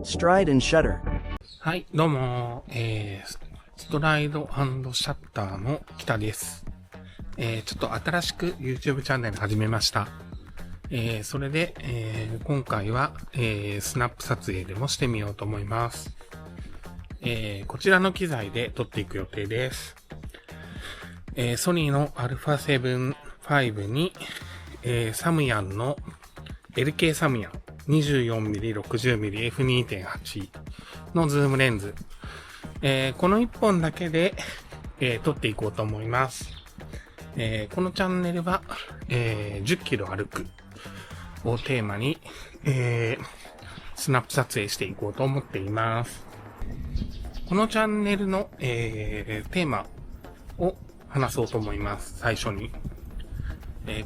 Stride and Shutter。はい、どうも、ストライド&シャッターの北です。ちょっと新しく YouTube チャンネル始めました。それで、今回は、スナップ撮影でもしてみようと思います。こちらの機材で撮っていく予定です。ソニーの α7 V に、サムヤンの LK サムヤン 24mm、60mm、F2.8 のズームレンズ。この1本だけで、撮っていこうと思います。このチャンネルは、10キロ歩くをテーマに、スナップ撮影していこうと思っています。このチャンネルの、テーマを話そうと思います。最初に。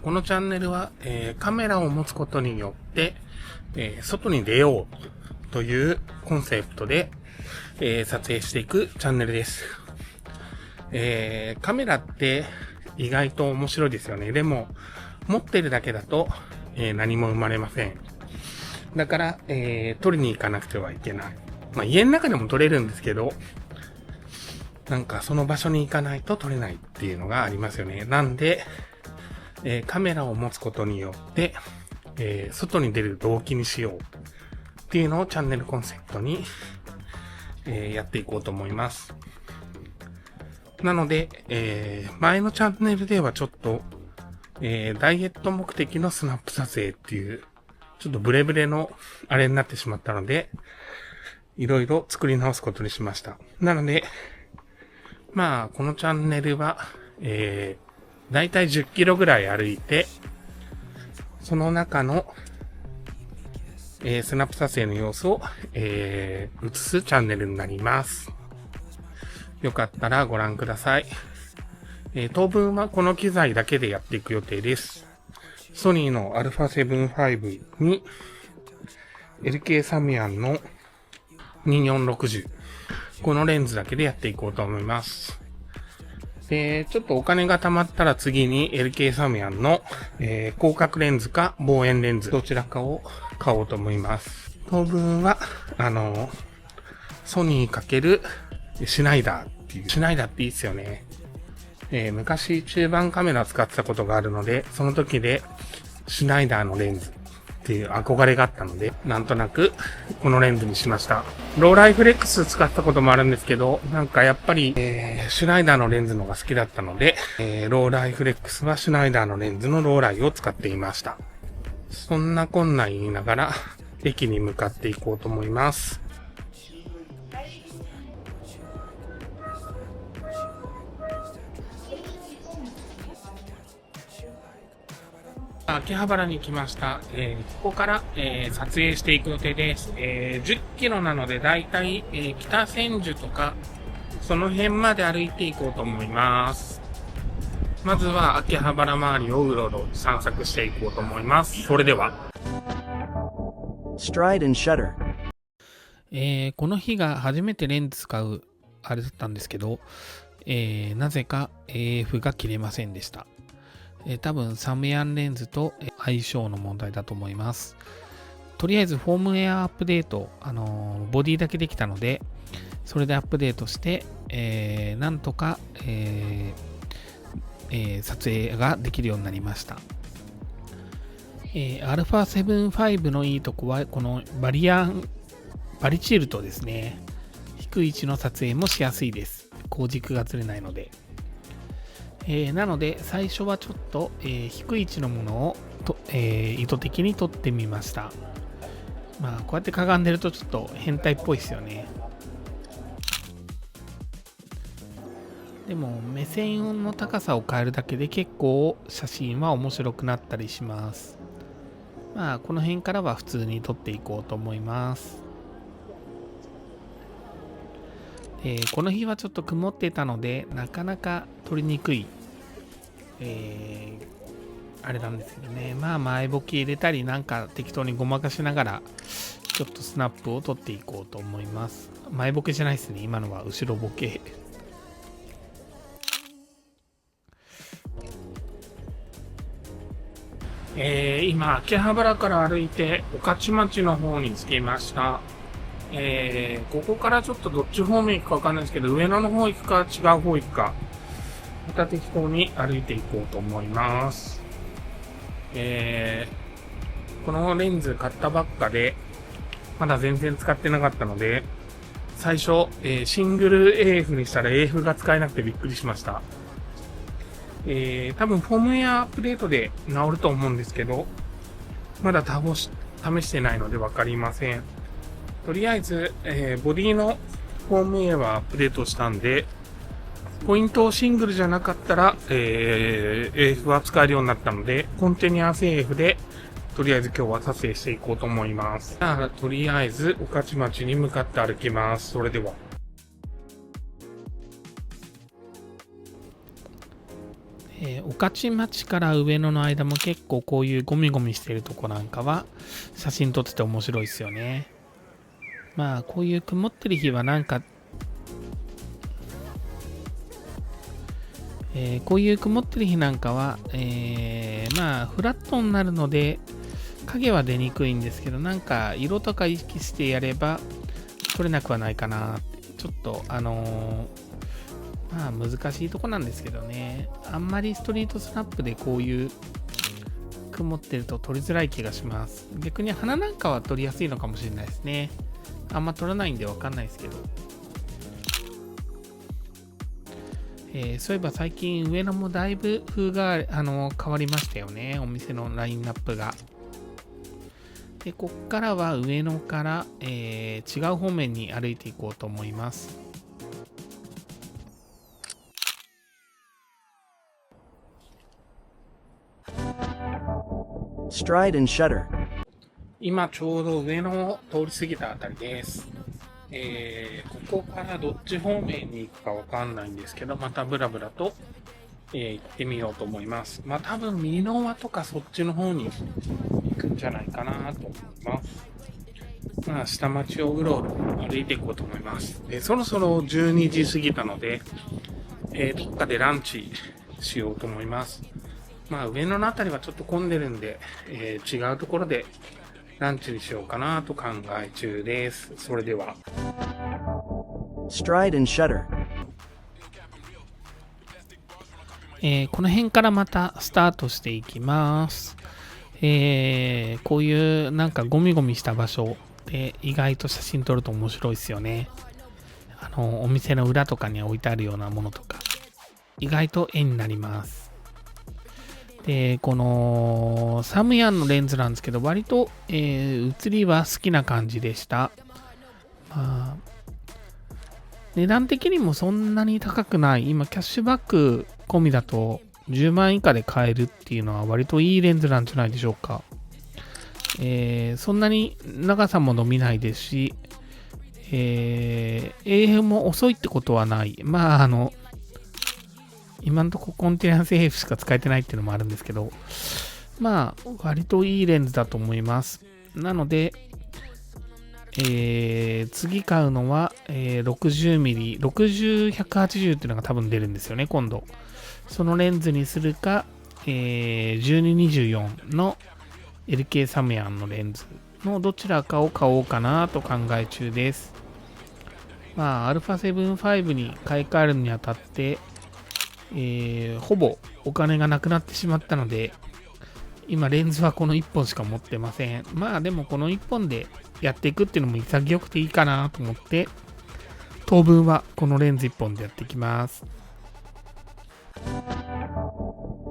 このチャンネルは、カメラを持つことによって、外に出ようというコンセプトで、撮影していくチャンネルです。カメラって意外と面白いですよね。でも、持ってるだけだと、何も生まれません。だから、撮りに行かなくてはいけない。まあ、家の中でも撮れるんですけど、なんかその場所に行かないと撮れないっていうのがありますよね。なんで、カメラを持つことによって、外に出る動機にしようっていうのをチャンネルコンセプトに、やっていこうと思います。なので、前のチャンネルではちょっと、ダイエット目的のスナップ撮影っていう、ちょっとブレブレのあれになってしまったので、いろいろ作り直すことにしました。なので、まあ、このチャンネルは、だいたい10キロぐらい歩いて、その中の、スナップ撮影の様子を、映すチャンネルになります。よかったらご覧ください。当分はこの機材だけでやっていく予定です。ソニーの α7 V に LK サムヤンの2460。このレンズだけでやっていこうと思います。で、ちょっとお金が貯まったら次に LK サムヤンの、広角レンズか望遠レンズどちらかを買おうと思います。当分は、ソニー×シュナイダーっていう。シュナイダーっていいっすよね。昔中盤カメラ使ってたことがあるので、その時でシュナイダーのレンズっていう憧れがあったので、なんとなくこのレンズにしました。ローライフレックス使ったこともあるんですけど、なんかやっぱり、シュナイダーのレンズのが好きだったので、ローライフレックスはシュナイダーのレンズのローライを使っていました。そんなこんな言いながら、駅に向かっていこうと思います。秋葉原に来ました。ここから、撮影していく予定です。10キロなのでだいたい、北千住とかその辺まで歩いていこうと思います。まずは秋葉原周りをうろうろ散策していこうと思います。それでは。Stride and Shutter。この日が初めてレンズ使うあれだったんですけど、なぜか AF が切れませんでした。多分サムヤンレンズと相性の問題だと思います。とりあえずフォームウェアアップデート、ボディだけできたので、それでアップデートして、なんとか、撮影ができるようになりました。α7 V のいいとこは、このバリチルトですね。低い位置の撮影もしやすいです。光軸がずれないので。なので最初はちょっと、低い位置のものを意図的に撮ってみました。まあこうやってかがんでるとちょっと変態っぽいですよね。でも目線の高さを変えるだけで結構写真は面白くなったりします。まあこの辺からは普通に撮っていこうと思います。この日はちょっと曇ってたのでなかなか撮りにくい、あれなんですけどね。まあ前ボケ入れたりなんか適当にごまかしながらちょっとスナップを撮っていこうと思います。前ボケじゃないですね。今のは後ろボケ。今秋葉原から歩いて御徒町の方に着きました。ここからちょっとどっち方面行くかわかんないですけど、上野の方行くか違う方行くか、また適当に歩いていこうと思います。このレンズ買ったばっかで、まだ全然使ってなかったので、最初、シングル AF にしたら AF が使えなくてびっくりしました。多分フォームウェアアップデートで治ると思うんですけど、まだ試してないのでわかりません。とりあえず、ボディのフォームウェアはアップデートしたんで、ポイントをシングルじゃなかったら、AF は使えるようになったので、コンテニアス AF で、とりあえず今日は撮影していこうと思います。とりあえず、御徒町に向かって歩きます。それでは。御徒町から上野の間も結構こういうゴミゴミしてるとこなんかは写真撮ってて面白いですよね。まあこういう曇ってる日はなんか、こういう曇ってる日なんかは、まあフラットになるので影は出にくいんですけど、なんか色とか意識してやれば撮れなくはないかなって、ちょっとまあ難しいとこなんですけどね。あんまりストリートスナップでこういう曇ってると撮りづらい気がします。逆に花なんかは撮りやすいのかもしれないですね。あんま撮らないんでわかんないですけど。そういえば最近上野もだいぶ風が変わりましたよね。お店のラインナップが。で、こっからは上野から、違う方面に歩いていこうと思います。Stride and Shutter。 今ちょうど上野を通り過ぎたあたりです。ここからどっち方面に行くかわかんないんですけど、またブラブラと、行ってみようと思います。まあ多分右の輪とかそっちの方に行くんじゃないかなと思います。まあ下町をうろうろ歩いていこうと思います。そろそろ12時過ぎたので、どっかでランチしようと思います。まあ上野のあたりはちょっと混んでるんで、違うところでランチにしようかなと考え中です。それでは。Stride and Shutter。この辺からまたスタートしていきます。こういうなんかゴミゴミした場所で意外と写真撮ると面白いですよね。お店の裏とかに置いてあるようなものとか、意外と絵になります。で、このサムヤンのレンズなんですけど、割と、写りは好きな感じでした。まあ、値段的にもそんなに高くない。今、キャッシュバック込みだと10万以下で買えるっていうのは割といいレンズなんじゃないでしょうか。そんなに長さも伸びないですし、AF も遅いってことはない。まあ、今のところコンテナンス AF しか使えてないっていうのもあるんですけど、まあ、割といいレンズだと思います。なので、次買うのは、60mm、60-180っていうのが多分出るんですよね、今度。そのレンズにするか、12-24の LK サムヤンのレンズのどちらかを買おうかなと考え中です。まあ、α7-5 に買い替えるにあたって、ほぼお金がなくなってしまったので、今レンズはこの1本しか持ってません。まあでもこの1本でやっていくっていうのも潔くていいかなと思って、当分はこのレンズ1本でやっていきます。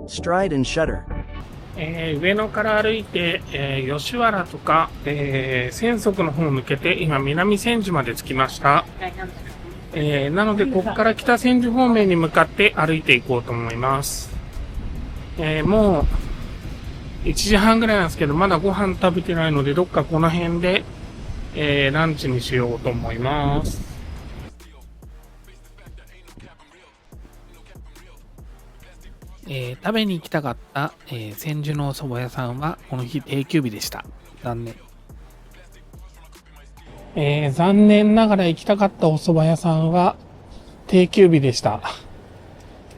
Stride and Shutter。上野から歩いて、吉原とか、千足の方を抜けて、今南千住まで着きました。なので、ここから北千住方面に向かって歩いていこうと思います。もう、1時半ぐらいなんですけど、まだご飯食べてないので、どっかこの辺で、ランチにしようと思います。食べに行きたかった、千住のお蕎麦屋さんは、この日定休日でした。残念。残念ながら行きたかったお蕎麦屋さんは定休日でした。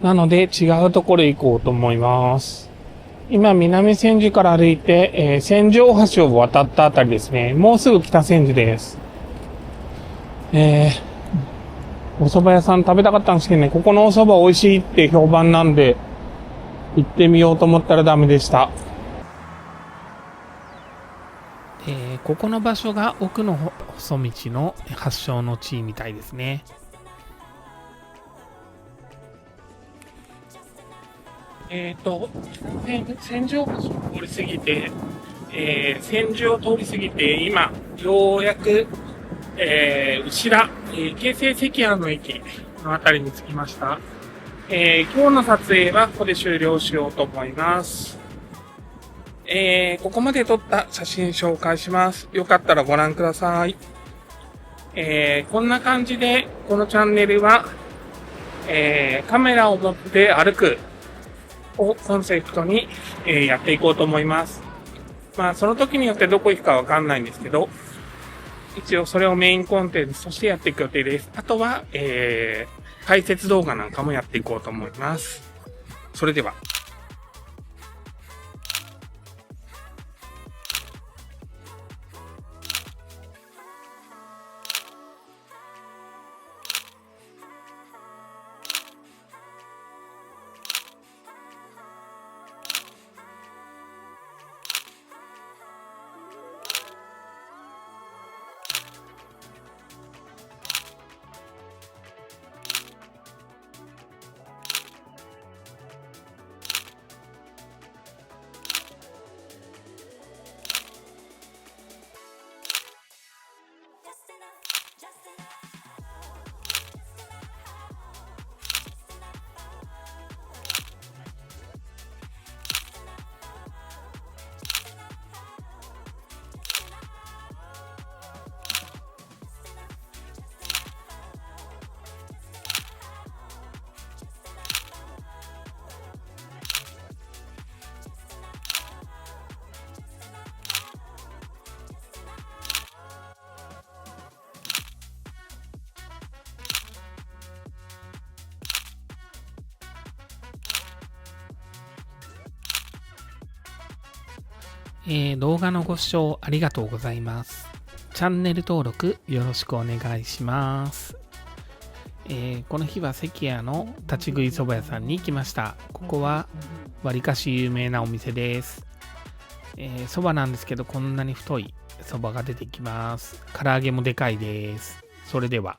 なので違うところ行こうと思います。今南千住から歩いて、千住大橋を渡ったあたりですね。もうすぐ北千住です。お蕎麦屋さん食べたかったんですけどね、ここのお蕎麦美味しいって評判なんで、行ってみようと思ったらダメでした。ここの場所が奥の細道の発祥の地みたいですね。千住橋を通り過ぎて、千住を通り過ぎて、今、ようやく、牛良、京成関屋の駅のあたりに着きました。今日の撮影はここで終了しようと思います。ここまで撮った写真紹介します。よかったらご覧ください。こんな感じで、このチャンネルは、カメラを持って歩くをコンセプトに、やっていこうと思います。まあ、その時によってどこ行くかわかんないんですけど、一応それをメインコンテンツとしてやっていく予定です。あとは、解説動画なんかもやっていこうと思います。それでは。動画のご視聴ありがとうございます。チャンネル登録よろしくお願いします。この日は関谷の立ち食い蕎麦屋さんに来ました。ここはわりかし有名なお店です。蕎麦なんですけどこんなに太い蕎麦が出てきます。唐揚げもでかいです。それでは。